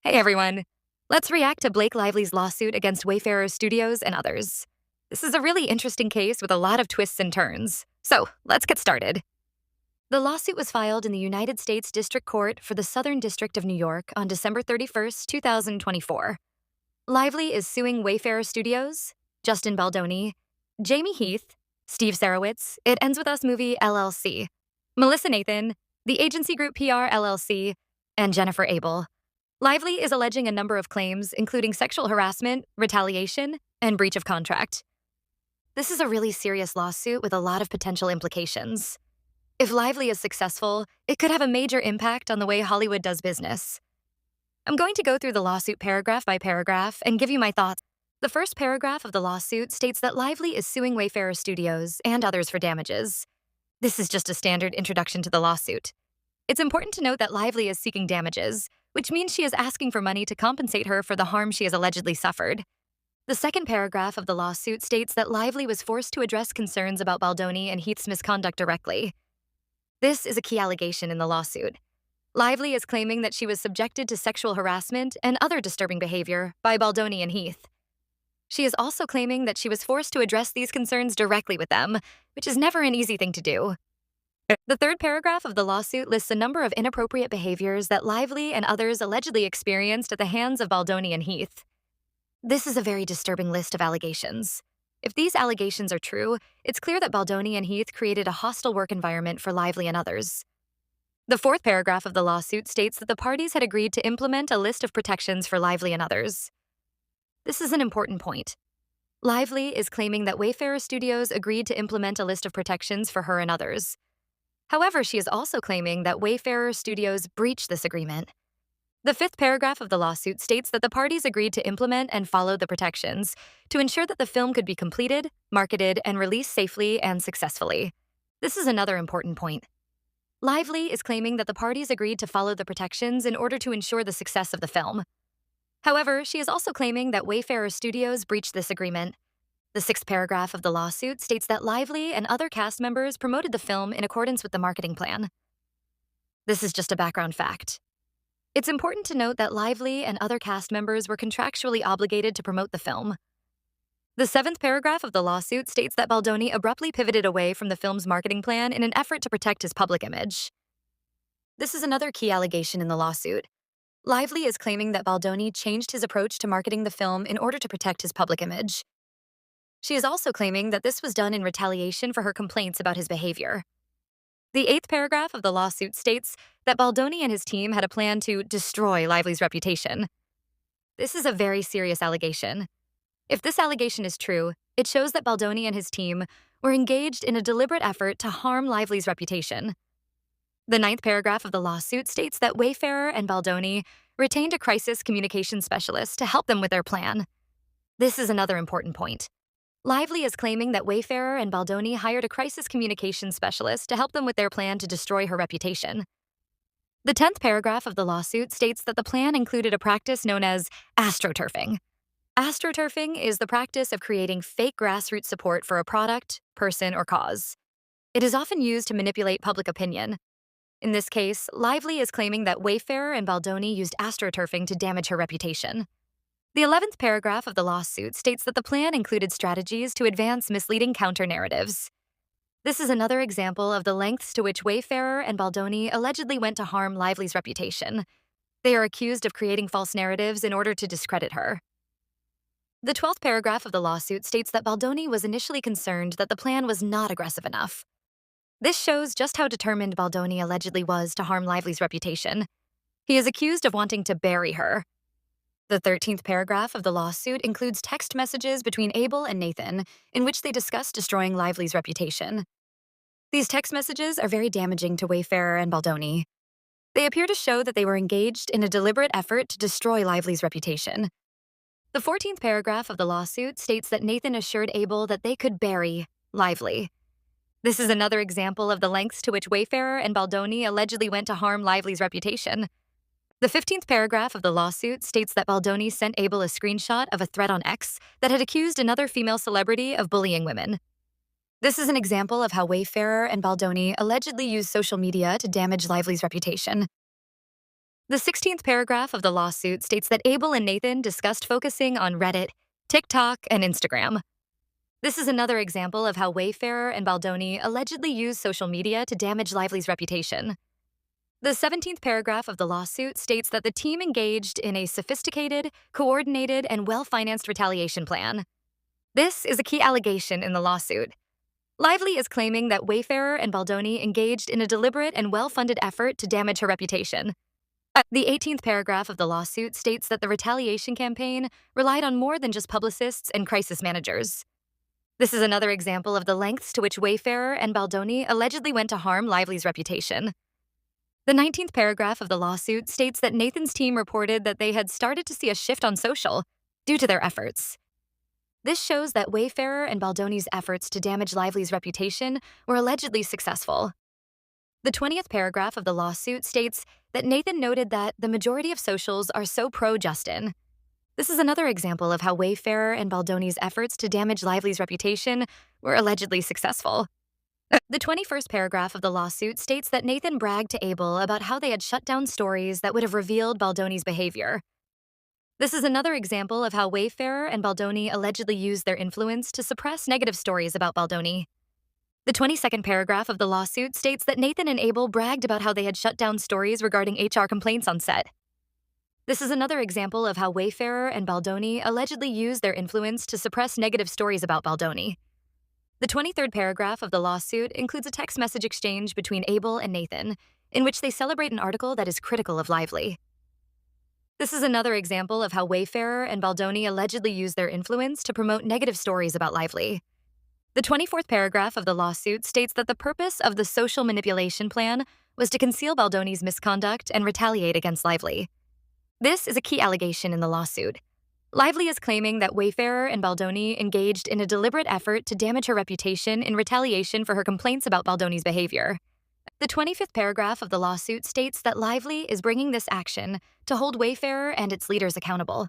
Hey everyone. Let's react to Blake Lively's lawsuit against Wayfarer Studios and others. This is a really interesting case with a lot of twists and turns. So, let's get started. The lawsuit was filed in the United States District Court for the Southern District of New York on December 31st, 2024. Lively is suing Wayfarer Studios, Justin Baldoni, Jamie Heath, Steve Sarowitz, It Ends With Us Movie LLC, Melissa Nathan, the agency group PR LLC, and Jennifer Abel. Lively is alleging a number of claims, including sexual harassment, retaliation, and breach of contract. This is a really serious lawsuit with a lot of potential implications. If Lively is successful, it could have a major impact on the way Hollywood does business. I'm going to go through the lawsuit paragraph by paragraph and give you my thoughts. The first paragraph of the lawsuit states that Lively is suing Wayfarer Studios and others for damages. This is just a standard introduction to the lawsuit. It's important to note that Lively is seeking damages, which means she is asking for money to compensate her for the harm she has allegedly suffered. The second paragraph of the lawsuit states that Lively was forced to address concerns about Baldoni and Heath's misconduct directly. This is a key allegation in the lawsuit. Lively is claiming that she was subjected to sexual harassment and other disturbing behavior by Baldoni and Heath. She is also claiming that she was forced to address these concerns directly with them, which is never an easy thing to do. The third paragraph of the lawsuit lists a number of inappropriate behaviors that Lively and others allegedly experienced at the hands of Baldoni and Heath. This is a very disturbing list of allegations. If these allegations are true, it's clear that Baldoni and Heath created a hostile work environment for Lively and others. The fourth paragraph of the lawsuit states that the parties had agreed to implement a list of protections for Lively and others. This is an important point. Lively is claiming that Wayfarer Studios agreed to implement a list of protections for her and others. However, she is also claiming that Wayfarer Studios breached this agreement. The fifth paragraph of the lawsuit states that the parties agreed to implement and follow the protections to ensure that the film could be completed, marketed, and released safely and successfully. This is another important point. Lively is claiming that the parties agreed to follow the protections in order to ensure the success of the film. However, she is also claiming that Wayfarer Studios breached this agreement. The sixth paragraph of the lawsuit states that Lively and other cast members promoted the film in accordance with the marketing plan. This is just a background fact. It's important to note that Lively and other cast members were contractually obligated to promote the film. The seventh paragraph of the lawsuit states that Baldoni abruptly pivoted away from the film's marketing plan in an effort to protect his public image. This is another key allegation in the lawsuit. Lively is claiming that Baldoni changed his approach to marketing the film in order to protect his public image. She is also claiming that this was done in retaliation for her complaints about his behavior. The eighth paragraph of the lawsuit states that Baldoni and his team had a plan to destroy Lively's reputation. This is a very serious allegation. If this allegation is true, it shows that Baldoni and his team were engaged in a deliberate effort to harm Lively's reputation. The ninth paragraph of the lawsuit states that Wayfarer and Baldoni retained a crisis communication specialist to help them with their plan. This is another important point. Lively is claiming that Wayfarer and Baldoni hired a crisis communications specialist to help them with their plan to destroy her reputation. The 10th paragraph of the lawsuit states that the plan included a practice known as astroturfing. Astroturfing is the practice of creating fake grassroots support for a product, person, or cause. It is often used to manipulate public opinion. In this case, Lively is claiming that Wayfarer and Baldoni used astroturfing to damage her reputation. The 11th paragraph of the lawsuit states that the plan included strategies to advance misleading counter-narratives. This is another example of the lengths to which Wayfarer and Baldoni allegedly went to harm Lively's reputation. They are accused of creating false narratives in order to discredit her. The 12th paragraph of the lawsuit states that Baldoni was initially concerned that the plan was not aggressive enough. This shows just how determined Baldoni allegedly was to harm Lively's reputation. He is accused of wanting to bury her. The 13th paragraph of the lawsuit includes text messages between Abel and Nathan in which they discuss destroying Lively's reputation. These text messages are very damaging to Wayfarer and Baldoni. They appear to show that they were engaged in a deliberate effort to destroy Lively's reputation. The 14th paragraph of the lawsuit states that Nathan assured Abel that they could bury Lively. This is another example of the lengths to which Wayfarer and Baldoni allegedly went to harm Lively's reputation. The 15th paragraph of the lawsuit states that Baldoni sent Abel a screenshot of a thread on X that had accused another female celebrity of bullying women. This is an example of how Wayfarer and Baldoni allegedly used social media to damage Lively's reputation. The 16th paragraph of the lawsuit states that Abel and Nathan discussed focusing on Reddit, TikTok, and Instagram. This is another example of how Wayfarer and Baldoni allegedly used social media to damage Lively's reputation. The 17th paragraph of the lawsuit states that the team engaged in a sophisticated, coordinated, and well-financed retaliation plan. This is a key allegation in the lawsuit. Lively is claiming that Wayfarer and Baldoni engaged in a deliberate and well-funded effort to damage her reputation. The 18th paragraph of the lawsuit states that the retaliation campaign relied on more than just publicists and crisis managers. This is another example of the lengths to which Wayfarer and Baldoni allegedly went to harm Lively's reputation. The 19th paragraph of the lawsuit states that Nathan's team reported that they had started to see a shift on social due to their efforts. This shows that Wayfarer and Baldoni's efforts to damage Lively's reputation were allegedly successful. The 20th paragraph of the lawsuit states that Nathan noted that the majority of socials are so pro-Justin. This is another example of how Wayfarer and Baldoni's efforts to damage Lively's reputation were allegedly successful. The 21st paragraph of the lawsuit states that Nathan bragged to Abel about how they had shut down stories that would have revealed Baldoni's behavior. This is another example of how Wayfarer and Baldoni allegedly used their influence to suppress negative stories about Baldoni. The 22nd paragraph of the lawsuit states that Nathan and Abel bragged about how they had shut down stories regarding HR complaints on set. This is another example of how Wayfarer and Baldoni allegedly used their influence to suppress negative stories about Baldoni. The 23rd paragraph of the lawsuit includes a text message exchange between Abel and Nathan, in which they celebrate an article that is critical of Lively. This is another example of how Wayfarer and Baldoni allegedly used their influence to promote negative stories about Lively. The 24th paragraph of the lawsuit states that the purpose of the social manipulation plan was to conceal Baldoni's misconduct and retaliate against Lively. This is a key allegation in the lawsuit. Lively is claiming that Wayfarer and Baldoni engaged in a deliberate effort to damage her reputation in retaliation for her complaints about Baldoni's behavior. The 25th paragraph of the lawsuit states that Lively is bringing this action to hold Wayfarer and its leaders accountable.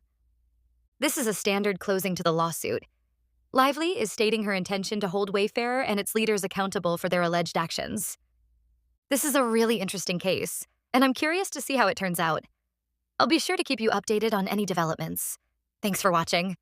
This is a standard closing to the lawsuit. Lively is stating her intention to hold Wayfarer and its leaders accountable for their alleged actions. This is a really interesting case, and I'm curious to see how it turns out. I'll be sure to keep you updated on any developments. Thanks for watching.